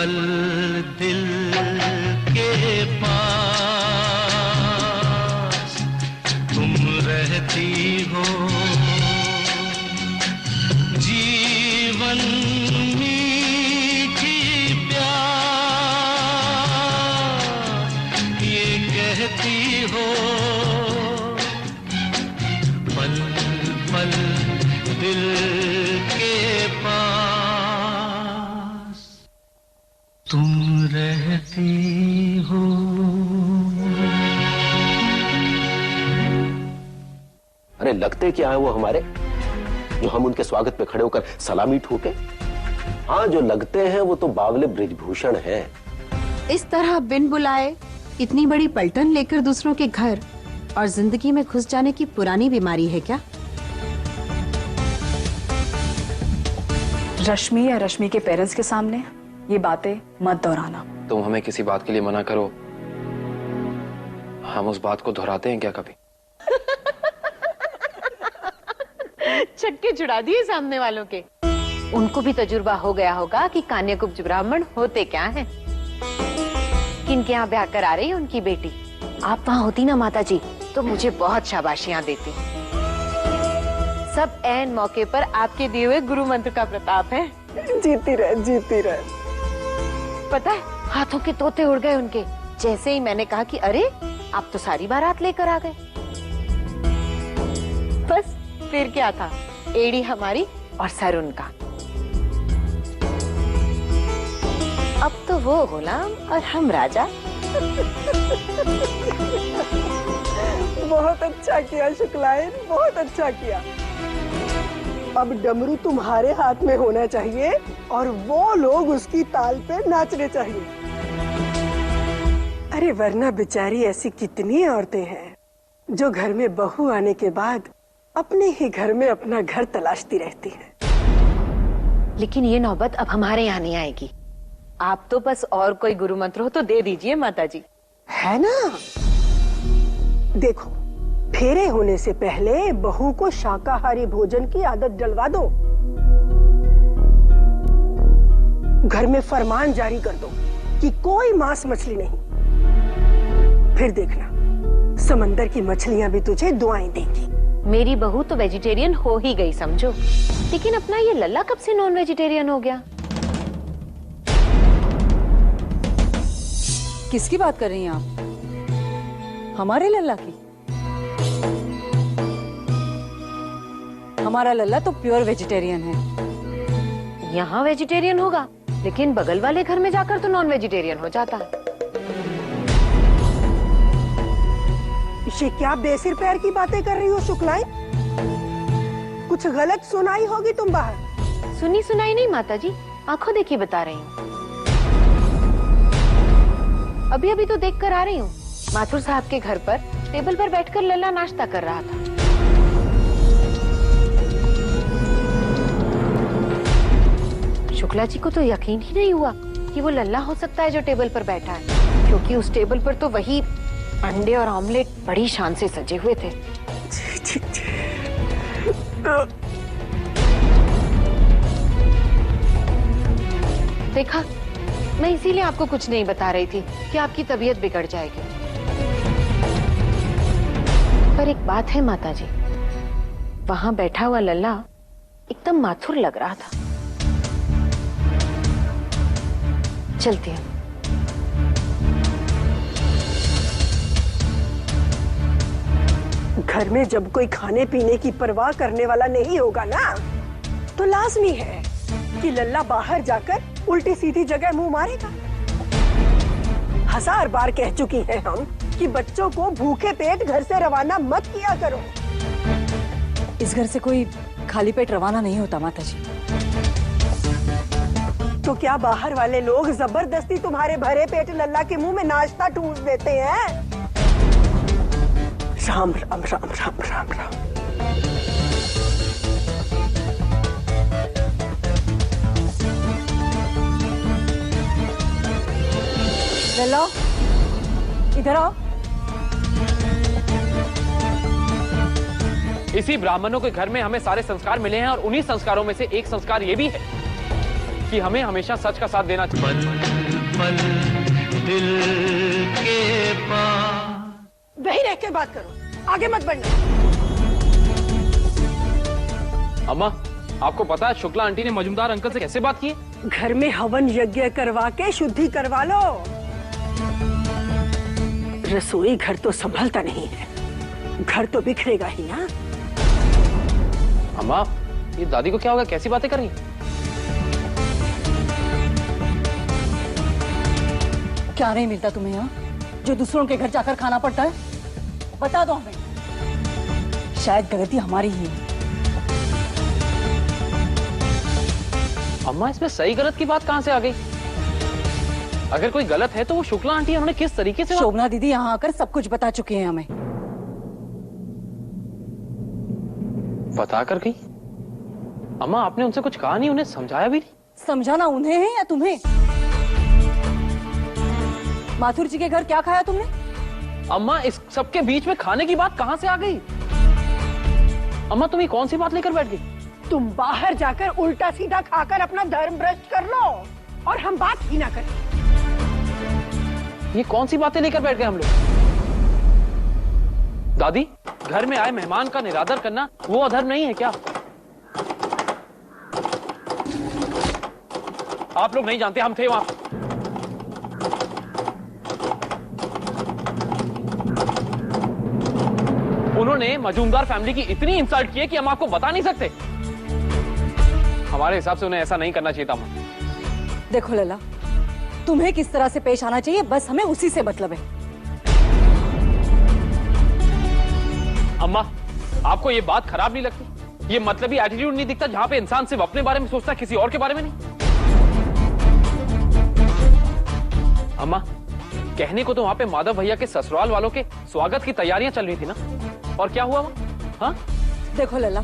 पल दिल के पास तुम रहती हो, जीवन मीठी प्यास ये कहती हो, पल पल दिल के पास तुम रहती हो। अरे लगते क्या है वो हमारे, जो हम उनके स्वागत में खड़े होकर सलामी ठोके? हाँ, जो लगते हैं वो तो बावले बृजभूषण हैं। इस तरह बिन बुलाए इतनी बड़ी पलटन लेकर दूसरों के घर और जिंदगी में घुस जाने की पुरानी बीमारी है क्या? रश्मि या रश्मि के पेरेंट्स के सामने ये बातें मत दोहराना। तुम हमें किसी बात के लिए मना करो, हम उस बात को दोहराते हैं क्या कभी? छक्के छुड़ा दिए सामने वालों के। उनको भी तजुर्बा हो गया होगा कि कान्याकुब्ज ब्राह्मण होते क्या हैं। किनके यहाँ ब्याह करा रही है उनकी बेटी। आप वहाँ होती ना माता जी तो मुझे बहुत शाबाशियाँ देती। सब ऐन मौके पर आपके दिए हुए गुरु मंत्र का प्रताप है। जीती रह, जीती रह। पता है हाथों के तोते उड़ गए उनके, जैसे ही मैंने कहा कि अरे आप तो सारी बारात लेकर आ गए। बस फिर क्या था, एड़ी हमारी और सर उनका। अब तो वो गुलाम और हम राजा। बहुत अच्छा किया शुक्लायन, बहुत अच्छा किया। अब डमरू तुम्हारे हाथ में होना चाहिए और वो लोग उसकी ताल पे नाचने चाहिए। अरे वरना बेचारी ऐसी कितनी औरतें हैं जो घर में बहू आने के बाद अपने ही घर में अपना घर तलाशती रहती हैं। लेकिन ये नौबत अब हमारे यहाँ नहीं आएगी। आप तो बस और कोई गुरु मंत्र हो तो दे दीजिए माता जी। है ना? देखो, फेरे होने से पहले बहू को शाकाहारी भोजन की आदत डलवा दो। घर में फरमान जारी कर दो कि कोई मांस मछली नहीं। फिर देखना समंदर की मछलियां भी तुझे दुआएं देंगी। मेरी बहू तो वेजिटेरियन हो ही गई समझो, लेकिन अपना ये लल्ला कब से नॉन वेजिटेरियन हो गया? किसकी बात कर रही हैं आप? हमारे लल्ला की? हमारा लल्ला तो प्योर वेजिटेरियन है। यहाँ वेजिटेरियन होगा, लेकिन बगल वाले घर में जाकर तो नॉन वेजिटेरियन हो जाता है। ये क्या बेसिर पैर की बातें कर रही हो शुक्लाई? कुछ गलत सुनाई होगी तुम बाहर। सुनी सुनाई नहीं माता जी, आंखों देखी बता रही हूँ। अभी अभी तो देख कर आ रही हूँ, माथुर साहब के घर पर टेबल पर बैठकर लल्ला नाश्ता कर रहा था। शुक्ला जी को तो यकीन ही नहीं हुआ कि वो लल्ला हो सकता है जो टेबल पर बैठा है, क्योंकि उस टेबल पर तो वही अंडे और ऑमलेट बड़ी शान से सजे हुए थे। देखा, मैं इसीलिए आपको कुछ नहीं बता रही थी कि आपकी तबीयत बिगड़ जाएगी। पर एक बात है माता जी, वहां बैठा हुआ लल्ला एकदम माथुर लग रहा था। चलती हूँ। घर में जब कोई खाने पीने की परवाह करने वाला नहीं होगा ना, तो लाजमी है कि लल्ला बाहर जाकर उल्टी सीधी जगह मुंह मारेगा। 1000 बार कह चुकी हैं हम कि बच्चों को भूखे पेट घर से रवाना मत किया करो। इस घर से कोई खाली पेट रवाना नहीं होता माता जी। तो क्या बाहर वाले लोग जबरदस्ती तुम्हारे भरे पेट लल्ला के मुंह में नाश्ता ठूस देते हैं? राम राम राम राम राम राम। लल्ला, इधर आओ। इसी ब्राह्मणों के घर में हमें सारे संस्कार मिले हैं और उन्हीं संस्कारों में से एक संस्कार ये भी है कि हमें हमेशा सच का साथ देना चाहिए। पल पल दिल के पास। वही रह के बात करो, आगे मत बढ़ना। अम्मा, आपको पता है शुक्ला आंटी ने मजूमदार अंकल से कैसे बात की है? घर में हवन यज्ञ करवा के शुद्धि करवा लो। रसोई घर तो संभलता नहीं है, घर तो बिखरेगा ही ना। अम्मा, ये दादी को क्या होगा, कैसी बातें कर रही हैं? क्या नहीं मिलता तुम्हें यहाँ जो दूसरों के घर जाकर खाना पड़ता है? बता दो हमें। शायद गलती हमारी ही है। अम्मा, इसमें सही गलत की बात कहां से आ गई? अगर कोई गलत है तो वो शुक्ला आंटी, उन्होंने किस तरीके से शोभना दीदी यहाँ आकर सब कुछ बता चुकी हैं हमें। बता कर गई? अम्मा, आपने उनसे कुछ कहा नहीं, उन्हें समझाया भी नहीं? समझाना उन्हें है या तुम्हें? माथुर जी के घर क्या खाया तुमने? अम्मा, इस सबके बीच में खाने की बात कहां से आ गई? अम्मा, तुम ये कौन सी बात लेकर बैठ गई? तुम बाहर जाकर उल्टा सीधा खाकर अपना धर्म भ्रष्ट कर लो और हम बात ही ना करें। ये कौन सी बातें लेकर बैठ गए हम लोग? दादी, घर में आए मेहमान का निरादर करना वो अधर्म नहीं है क्या? आप लोग नहीं जानते, हम थे वहां। उन्होंने मजूमदार फैमिली की इतनी इंसल्ट की है कि हम आपको बता नहीं सकते। हमारे हिसाब से उन्हें ऐसा नहीं करना चाहिए था। देखो लला, तुम्हें किस तरह से पेश आना चाहिए बस हमें उसी से मतलब है। अम्मा, आपको ये बात खराब नहीं लगती? ये मतलबी एटीट्यूड नहीं दिखता जहां पे इंसान सिर्फ अपने बारे में सोचता है, किसी और के बारे में नहीं? अम्मा, कहने को तो वहां पे माधव भैया के ससुराल वालों के स्वागत की तैयारियां चल रही थी ना, और क्या हुआ वहां? हाँ? देखो लला,